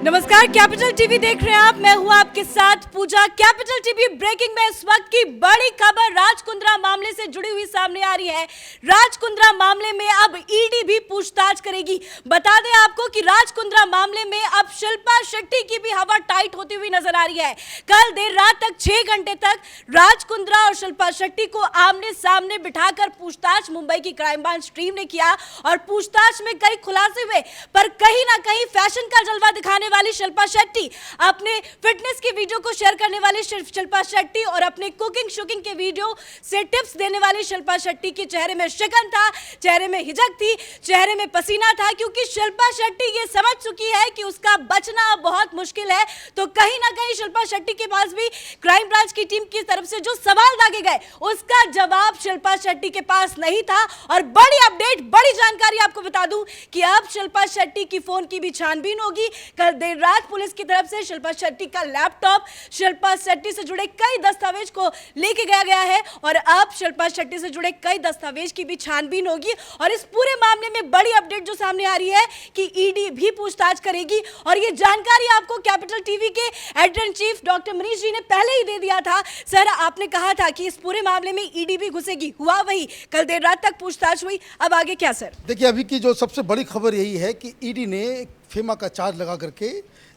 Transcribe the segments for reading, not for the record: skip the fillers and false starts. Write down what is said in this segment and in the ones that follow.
नमस्कार, capital TV देख रहे हैं आप। मैं हूं आपके साथ पूजा। कैपिटल टीवी ब्रेकिंग में इस वक्त की बड़ी खबर राज कुंद्रा मामले से जुड़ी हुई सामने आ रही है। राज कुंद्रा मामले में अब ईडी भी पूछताछ करेगी। बता दें आपको कि राज कुंद्रा मामले में अब शिल्पा शेट्टी की भी हवा टाइट होती हुई नजर आ रही है। कल देर रात तक 6 घंटे तक राज कुंद्रा और शिल्पा शेट्टी को आमने सामने बिठाकर पूछताछ मुंबई की क्राइम ब्रांच टीम ने किया और पूछताछ में कई खुलासे हुए, पर कहीं ना कहीं फैशन का जलवा दिखाने वाली शिल्पा शेट्टी, अपने फिटनेस की वीडियो को शेयर करने वाली शिल्पा शेट्टी और अपने कुकिंग शुकिंग के वीडियो से टिप्स देने वाली शिल्पा शेट्टी के चेहरे में शिकन था, चेहरे में हिचक थी, चेहरे में पसीना था, क्योंकि शिल्पा शेट्टी ये समझ चुकी है कि उसका बचना बहुत मुश्किल है। तो कहीं ना कहीं शिल्पा शेट्टी के पास भी क्राइम ब्रांच की टीम की तरफ से जो सवाल दागे गए उसका जवाब शिल्पा शेट्टी के पास नहीं था। और बड़ी अपडेट, बड़ी जानकारी आपको बता दूं कि अब शिल्पा शेट्टी की फोन की भी छानबीन होगी। कल देर रात पुलिस की तरफ से शिल्पा शेट्टी का लैपटॉप, शिल्पा शेट्टी से जुड़े कई दस्तावेज को लेके गया है और अब शिल्पा शेट्टी से जुड़े कई दस्तावेज की भी छानबीन होगी। और इस पूरे मामले में बड़ी अपडेट जो सामने आ रही है कि ईडी भी पूछताछ करेगी। और ये जानकारी आपको कैपिटल टीवी के editor in chief doctor Manish ji ने पहले ही दे दिया था। सर, आपने कहा था कि इस पूरे मामले में ईडी भी घुसेगी, हुआ वही, कल देर रात तक पूछताछ हुई, अब आगे क्या सर? देखिए, अभी की जो सबसे बड़ी खबर यही है कि ईडी ने फेमा का चार्ज लगा करके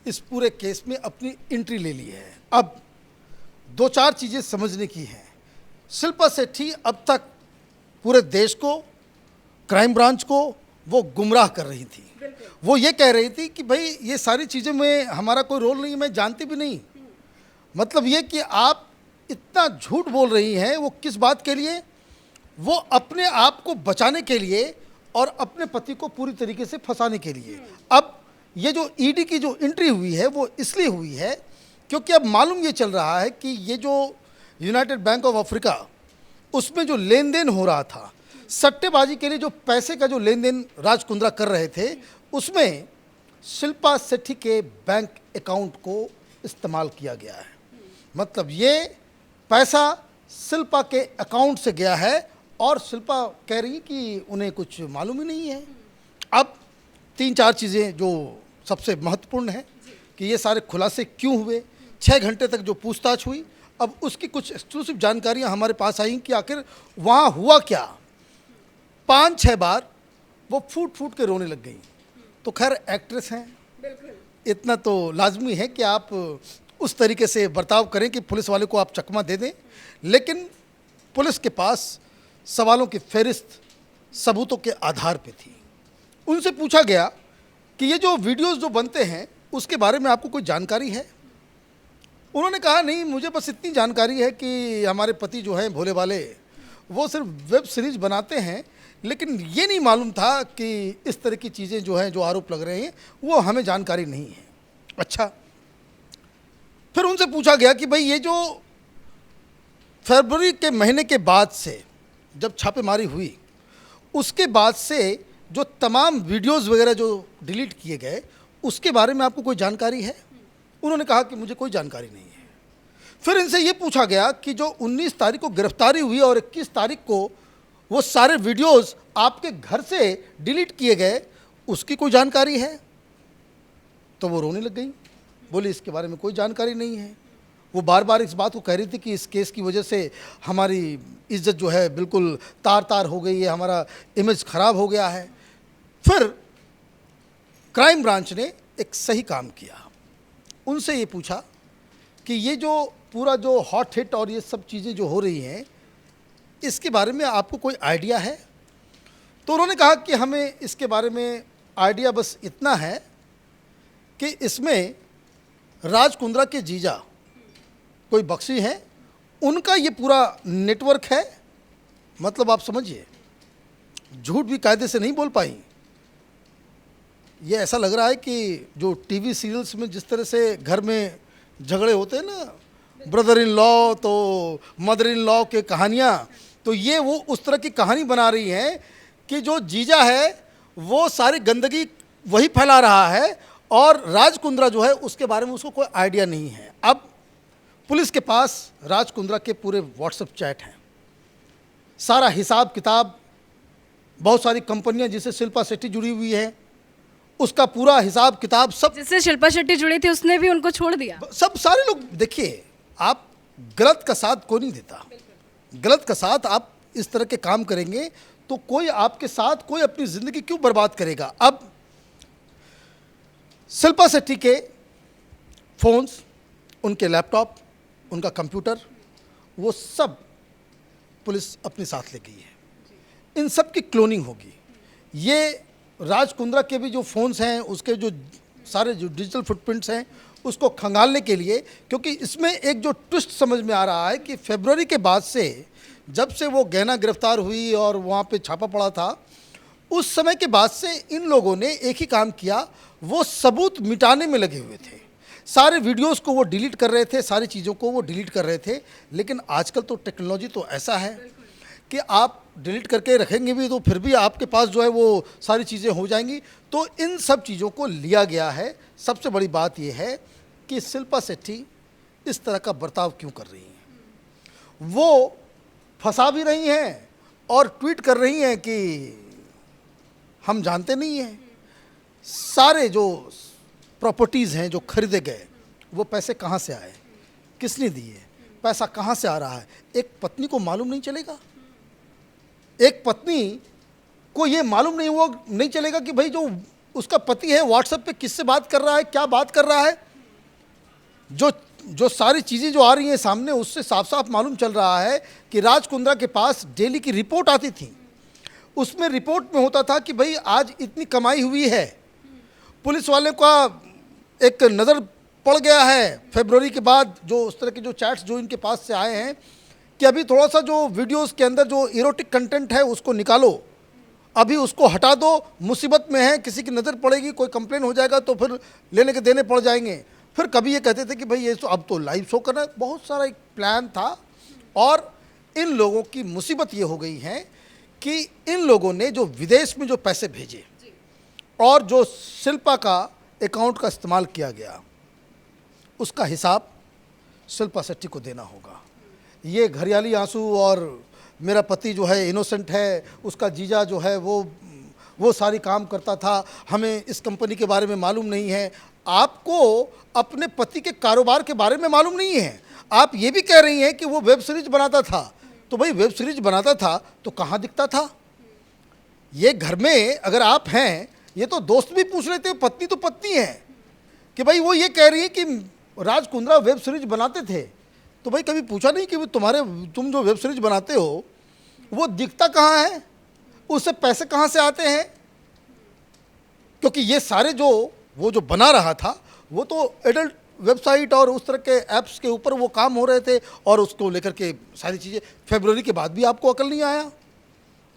इस पूरे केस में अपनी एंट्री ले ली है। अब 2-4 चीज़ें समझने की हैं। शिल्पा शेट्टी अब तक पूरे देश को, क्राइम ब्रांच को वो गुमराह कर रही थी। वो ये कह रही थी कि भाई ये सारी चीज़ें में हमारा कोई रोल नहीं, मैं जानती भी नहीं। मतलब ये कि आप इतना झूठ बोल रही हैं, वो किस बात के लिए? वो अपने आप को बचाने के लिए और अपने पति को पूरी तरीके से फंसाने के लिए। अब ये जो ईडी की जो एंट्री हुई है वो इसलिए हुई है क्योंकि अब मालूम ये चल रहा है कि ये जो यूनाइटेड बैंक ऑफ अफ्रीका, उसमें जो लेन देन हो रहा था, सट्टेबाजी के लिए जो पैसे का जो लेन देन राज कुंद्रा कर रहे थे, उसमें शिल्पा शेट्टी के बैंक अकाउंट को इस्तेमाल किया गया है। मतलब ये पैसा शिल्पा के अकाउंट से गया है और शिल्पा कह रही कि उन्हें कुछ मालूम ही नहीं है। अब 3-4 चीज़ें जो सबसे महत्वपूर्ण है कि ये सारे खुलासे क्यों हुए, 6 घंटे तक जो पूछताछ हुई, अब उसकी कुछ एक्सक्लूसिव जानकारियां हमारे पास आई कि आखिर वहाँ हुआ क्या। 5-6 बार वो फूट फूट के रोने लग गई। तो खैर एक्ट्रेस हैं, इतना तो लाजमी है कि आप उस तरीके से बर्ताव करें कि पुलिस वाले को आप चकमा दे दें। लेकिन पुलिस के पास सवालों की फहरिस्त सबूतों के आधार पे थी। उनसे पूछा गया कि ये जो वीडियोस जो बनते हैं उसके बारे में आपको कोई जानकारी है? उन्होंने कहा नहीं, मुझे बस इतनी जानकारी है कि हमारे पति जो हैं भोले वाले, वो सिर्फ वेब सीरीज बनाते हैं, लेकिन ये नहीं मालूम था कि इस तरह की चीज़ें जो हैं, जो आरोप लग रहे हैं, वो हमें जानकारी नहीं है। अच्छा, फिर उनसे पूछा गया कि भाई ये जो फरवरी के महीने के बाद से जब छापेमारी हुई, उसके बाद से जो तमाम वीडियोस वगैरह जो डिलीट किए गए, उसके बारे में आपको कोई जानकारी है? उन्होंने कहा कि मुझे कोई जानकारी नहीं है। फिर इनसे ये पूछा गया कि जो 19 तारीख को गिरफ्तारी हुई और 21 तारीख को वो सारे वीडियोस आपके घर से डिलीट किए गए, उसकी कोई जानकारी है? तो वो रोने लग गई, बोली इसके बारे में कोई जानकारी नहीं है। वो बार बार इस बात को कह रही थी कि इस केस की वजह से हमारी इज्जत जो है बिल्कुल तार तार हो गई है, हमारा इमेज ख़राब हो गया है। फिर क्राइम ब्रांच ने एक सही काम किया। उनसे ये पूछा कि ये जो पूरा जो हॉट हिट और ये सब चीज़ें जो हो रही हैं, इसके बारे में आपको कोई आइडिया है? तो उन्होंने कहा कि हमें इसके बारे में आइडिया बस इतना है कि इसमें राज कुंद्रा के जीजा कोई बख्शी हैं, उनका ये पूरा नेटवर्क है। मतलब आप समझिए, झूठ भी कायदे से नहीं बोल पाई। ये ऐसा लग रहा है कि जो टीवी सीरियल्स में जिस तरह से घर में झगड़े होते हैं ना, ब्रदर इन लॉ तो मदर इन लॉ के कहानियाँ, तो ये वो उस तरह की कहानी बना रही हैं कि जो जीजा है वो सारी गंदगी वही फैला रहा है और राज कुंद्रा जो है उसके बारे में उसको कोई आइडिया नहीं है। अब पुलिस के पास राज कुंद्रा के पूरे व्हाट्सएप चैट हैं, सारा हिसाब किताब, बहुत सारी कंपनियां जिससे शिल्पा शेट्टी जुड़ी हुई है, उसका पूरा हिसाब किताब सब जिससे शिल्पा शेट्टी जुड़ी थी उसने भी उनको छोड़ दिया। सब सारे लोग। देखिए, आप गलत का साथ कोई नहीं देता, गलत का साथ आप इस तरह के काम करेंगे तो कोई आपके साथ कोई अपनी जिंदगी क्यों बर्बाद करेगा। अब शिल्पा शेट्टी के फोन्स, उनके लैपटॉप, उनका कंप्यूटर, वो सब पुलिस अपने साथ ले गई है। इन सब की क्लोनिंग होगी। ये राज कुंद्रा के भी जो फ़ोन्स हैं, उसके जो सारे जो डिजिटल फुटप्रिंट्स हैं, उसको खंगालने के लिए, क्योंकि इसमें एक जो ट्विस्ट समझ में आ रहा है कि फरवरी के बाद से, जब से वो गहना गिरफ्तार हुई और वहाँ पे छापा पड़ा था, उस समय के बाद से इन लोगों ने एक ही काम किया, वो सबूत मिटाने में लगे हुए थे। सारे वीडियोस को वो डिलीट कर रहे थे, सारी चीज़ों को वो डिलीट कर रहे थे। लेकिन आजकल तो टेक्नोलॉजी तो ऐसा है कि आप डिलीट करके रखेंगे भी तो फिर भी आपके पास जो है वो सारी चीज़ें हो जाएंगी। तो इन सब चीज़ों को लिया गया है। सबसे बड़ी बात यह है कि शिल्पा शेट्टी इस तरह का बर्ताव क्यों कर रही हैं। वो फंसा भी रही हैं और ट्वीट कर रही हैं कि हम जानते नहीं हैं, सारे जो प्रॉपर्टीज़ हैं जो खरीदे गए वो पैसे कहाँ से आए, किसने दिए, पैसा कहाँ से आ रहा है। एक पत्नी को मालूम नहीं चलेगा, एक पत्नी को ये मालूम नहीं चलेगा कि भाई जो उसका पति है व्हाट्सएप पे किससे बात कर रहा है, क्या बात कर रहा है। जो सारी चीज़ें जो आ रही हैं सामने, उससे साफ साफ मालूम चल रहा है कि राज कुंद्रा के पास डेली की रिपोर्ट आती थी। उसमें रिपोर्ट में होता था कि भाई आज इतनी कमाई हुई है। पुलिस वाले का एक नज़र पड़ गया है फरवरी के बाद, जो उस तरह के जो चैट्स जो इनके पास से आए हैं, कि अभी थोड़ा सा जो वीडियोस के अंदर जो इरोटिक कंटेंट है उसको निकालो, अभी उसको हटा दो, मुसीबत में है, किसी की नज़र पड़ेगी, कोई कंप्लेन हो जाएगा तो फिर लेने के देने पड़ जाएंगे। फिर कभी ये कहते थे कि भाई ये तो अब तो लाइव शो करना है। बहुत सारा एक प्लान था। और इन लोगों की मुसीबत ये हो गई है कि इन लोगों ने जो विदेश में जो पैसे भेजे और जो शिल्पा का अकाउंट का इस्तेमाल किया गया, उसका हिसाब शिल्पा शेट्टी को देना होगा। ये घरियाली आंसू और मेरा पति जो है इनोसेंट है, उसका जीजा जो है वो सारी काम करता था, हमें इस कंपनी के बारे में मालूम नहीं है। आपको अपने पति के कारोबार के बारे में मालूम नहीं है। आप ये भी कह रही हैं कि वो वेब सीरीज बनाता था, तो भाई वेब सीरीज बनाता था तो कहाँ दिखता था। ये घर में अगर आप हैं, ये तो दोस्त भी पूछ रहे थे, पत्नी तो पत्नी है, कि भाई वो ये कह रही है कि राज कुंद्रा वेब सीरीज बनाते थे, तो भाई कभी पूछा नहीं कि तुम जो वेब सीरीज बनाते हो वो दिखता कहाँ है, उससे पैसे कहाँ से आते हैं। क्योंकि ये सारे वो जो बना रहा था वो तो एडल्ट वेबसाइट और उस तरह के ऐप्स के ऊपर वो काम हो रहे थे, और उसको लेकर के सारी चीज़ें फरवरी के बाद भी आपको अकल नहीं आया।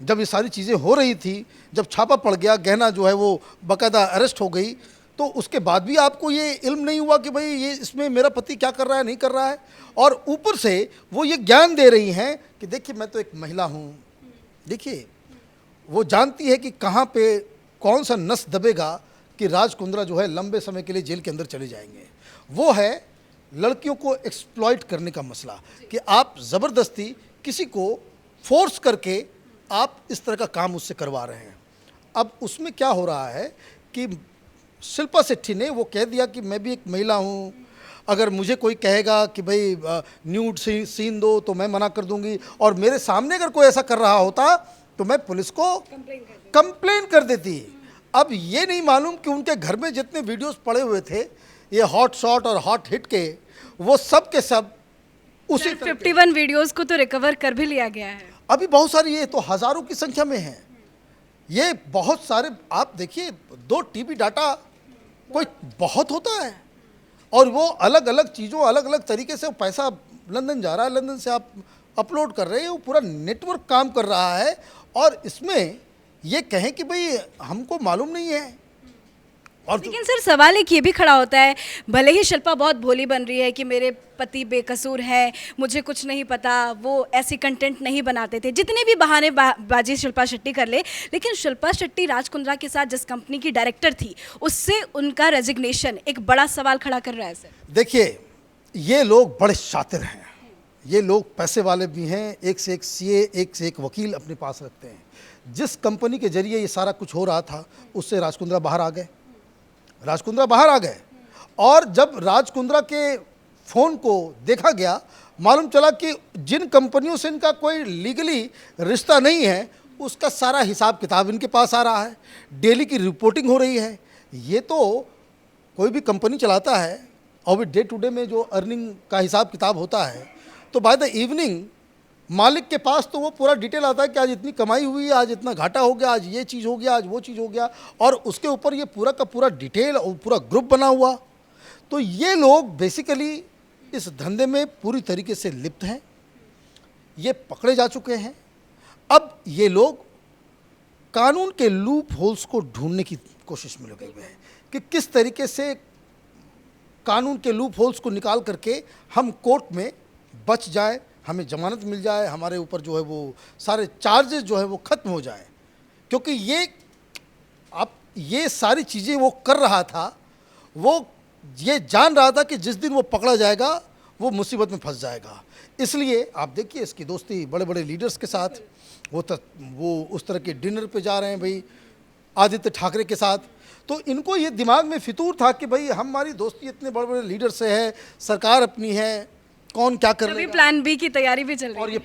जब ये सारी चीज़ें हो रही थी, जब छापा पड़ गया, गहना जो है वो बाकायदा अरेस्ट हो गई, तो उसके बाद भी आपको ये इल्म नहीं हुआ कि भाई ये इसमें मेरा पति क्या कर रहा है, नहीं कर रहा है। और ऊपर से वो ये ज्ञान दे रही हैं कि देखिए मैं तो एक महिला हूँ। देखिए वो जानती है कि कहाँ पे कौन सा नस दबेगा कि राज कुंद्रा जो है लंबे समय के लिए जेल के अंदर चले जाएंगे। वो है लड़कियों को एक्सप्लॉइट करने का मसला, कि आप ज़बरदस्ती किसी को फोर्स करके आप इस तरह का काम उससे करवा रहे हैं। अब उसमें क्या हो रहा है कि शिल्पा शेट्टी ने वो कह दिया कि मैं भी एक महिला हूँ, अगर मुझे कोई कहेगा कि भाई न्यूड सीन दो तो मैं मना कर दूंगी, और मेरे सामने अगर कोई ऐसा कर रहा होता तो मैं पुलिस को कंप्लेन कर देती। अब ये नहीं मालूम कि उनके घर में जितने वीडियोस पड़े हुए थे, ये हॉट शॉट और हॉट हिट के, वो सब के सब उसी 51 वीडियोस को तो रिकवर कर भी लिया गया है। अभी बहुत सारी, ये तो हज़ारों की संख्या में है। ये बहुत सारे, आप देखिए 2 टीबी डाटा कोई बहुत होता है, और वो अलग अलग चीज़ों, अलग अलग तरीके से पैसा लंदन जा रहा है, लंदन से आप अपलोड कर रहे हैं, वो पूरा नेटवर्क काम कर रहा है। और इसमें ये कहें कि भाई हमको मालूम नहीं है। और लेकिन सर सवाल एक ये भी खड़ा होता है, भले ही शिल्पा बहुत भोली बन रही है कि मेरे पति बेकसूर है, मुझे कुछ नहीं पता, वो ऐसी कंटेंट नहीं बनाते थे, जितने भी बहाने बाजी शिल्पा शेट्टी कर ले, लेकिन शिल्पा शेट्टी राज कुंद्रा के साथ जिस कंपनी की डायरेक्टर थी, उससे उनका रेजिग्नेशन एक बड़ा सवाल खड़ा कर रहा है। सर देखिए, ये लोग बड़े शातिर हैं, ये लोग पैसे वाले भी हैं, एक से एक सीए, एक से एक वकील अपने पास रखते हैं। जिस कंपनी के जरिए ये सारा कुछ हो रहा था, उससे राज कुंद्रा बाहर आ गए, राज कुंद्रा बाहर आ गए और जब राज कुंद्रा के फ़ोन को देखा गया, मालूम चला कि जिन कंपनियों से इनका कोई लीगली रिश्ता नहीं है उसका सारा हिसाब किताब इनके पास आ रहा है, डेली की रिपोर्टिंग हो रही है। ये तो कोई भी कंपनी चलाता है और भी डे टू डे में जो अर्निंग का हिसाब किताब होता है, तो बाय द इवनिंग मालिक के पास तो वो पूरा डिटेल आता है कि आज इतनी कमाई हुई, आज इतना घाटा हो गया, आज ये चीज़ हो गया, आज वो चीज़ हो गया, और उसके ऊपर ये पूरा का पूरा डिटेल और पूरा ग्रुप बना हुआ। तो ये लोग बेसिकली इस धंधे में पूरी तरीके से लिप्त हैं, ये पकड़े जा चुके हैं। अब ये लोग कानून के लूप होल्स को ढूंढने की कोशिश में लगे हुए हैं कि किस तरीके से कानून के लूप होल्स को निकाल करके हम कोर्ट में बच जाए, हमें जमानत मिल जाए, हमारे ऊपर जो है वो सारे चार्जेस जो है वो ख़त्म हो जाए। क्योंकि ये सारी चीज़ें वो कर रहा था, वो ये जान रहा था कि जिस दिन वो पकड़ा जाएगा वो मुसीबत में फंस जाएगा। इसलिए आप देखिए इसकी दोस्ती बड़े बड़े लीडर्स के साथ, वो उस तरह के डिनर पे जा रहे हैं भाई आदित्य ठाकरे के साथ। तो इनको ये दिमाग में फितूर था कि भाई हमारी दोस्ती इतने बड़े बड़े लीडर से है, सरकार अपनी है, कौन क्या कर अभी प्लान बी की तैयारी भी चल रही है। और ये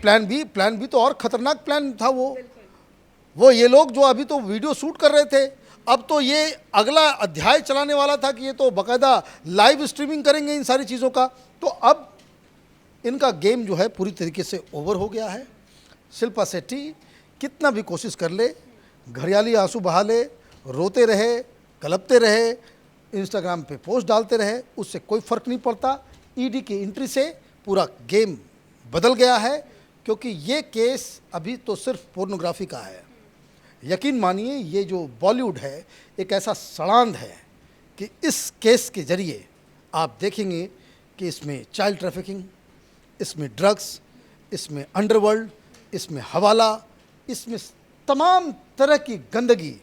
प्लान बी तो और खतरनाक प्लान था वो ये लोग जो अभी तो वीडियो शूट कर रहे थे, अब तो ये अगला अध्याय चलाने वाला था कि ये तो बाकायदा लाइव स्ट्रीमिंग करेंगे इन सारी चीज़ों का। तो अब इनका गेम जो है पूरी तरीके से ओवर हो गया है। शिल्पा शेट्टी कितना भी कोशिश कर ले, घड़ियाली आंसू बहा ले, रोते रहे, कलपते रहे, इंस्टाग्राम पे पोस्ट डालते रहे, उससे कोई फ़र्क नहीं पड़ता। ईडी की एंट्री से पूरा गेम बदल गया है, क्योंकि ये केस अभी तो सिर्फ पोर्नोग्राफी का है। यकीन मानिए ये जो बॉलीवुड है एक ऐसा सड़ांध है कि इस केस के ज़रिए आप देखेंगे कि इसमें चाइल्ड ट्रैफिकिंग, इसमें ड्रग्स, इसमें अंडरवर्ल्ड, इसमें हवाला, इसमें तमाम तरह की गंदगी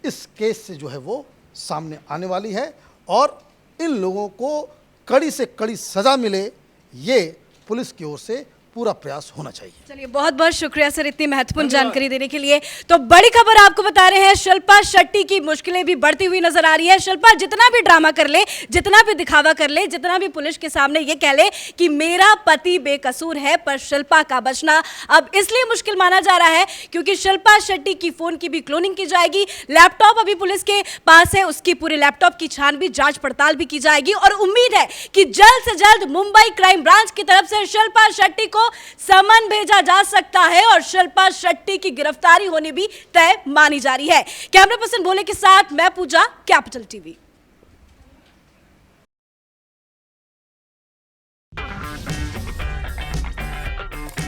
इस केस से जो है वो सामने आने वाली है, और इन लोगों को कड़ी से कड़ी सज़ा मिले, ये पुलिस की ओर से पूरा प्रयास होना चाहिए। चलिए, बहुत बहुत शुक्रिया सर इतनी महत्वपूर्ण जानकारी देने के लिए। तो बड़ी खबर आपको बता रहे हैं, शिल्पा शेट्टी की मुश्किलें भी बढ़ती हुई नजर आ रही है। शिल्पा जितना भी ड्रामा कर ले, जितना भी दिखावा कर ले, जितना भी पुलिस के सामने ये कह ले कि मेरा पति बेकसूर है, पर शिल्पा का बचना अब इसलिए मुश्किल माना जा रहा है क्योंकि शिल्पा शेट्टी की फोन की भी क्लोनिंग की जाएगी। लैपटॉप अभी पुलिस के पास है, उसकी पूरे लैपटॉप की छानबीन, जांच पड़ताल भी की जाएगी, और उम्मीद है कि जल्द से जल्द मुंबई क्राइम ब्रांच की तरफ से शिल्पा शेट्टी को समन भेजा जा सकता है और शिल्पा शेट्टी की गिरफ्तारी होनी भी तय मानी जा रही है। कैमरा पर्सन भोले के साथ मैं पूजा, कैपिटल टीवी।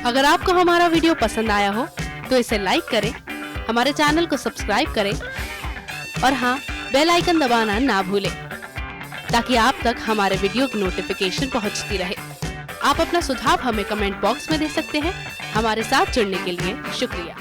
अगर आपको हमारा वीडियो पसंद आया हो तो इसे लाइक करें, हमारे चैनल को सब्सक्राइब करें और हाँ, बेल आइकन दबाना ना भूलें ताकि आप तक हमारे वीडियो की नोटिफिकेशन पहुंचती रहे। आप अपना सुझाव हमें कमेंट बॉक्स में दे सकते हैं। हमारे साथ जुड़ने के लिए शुक्रिया।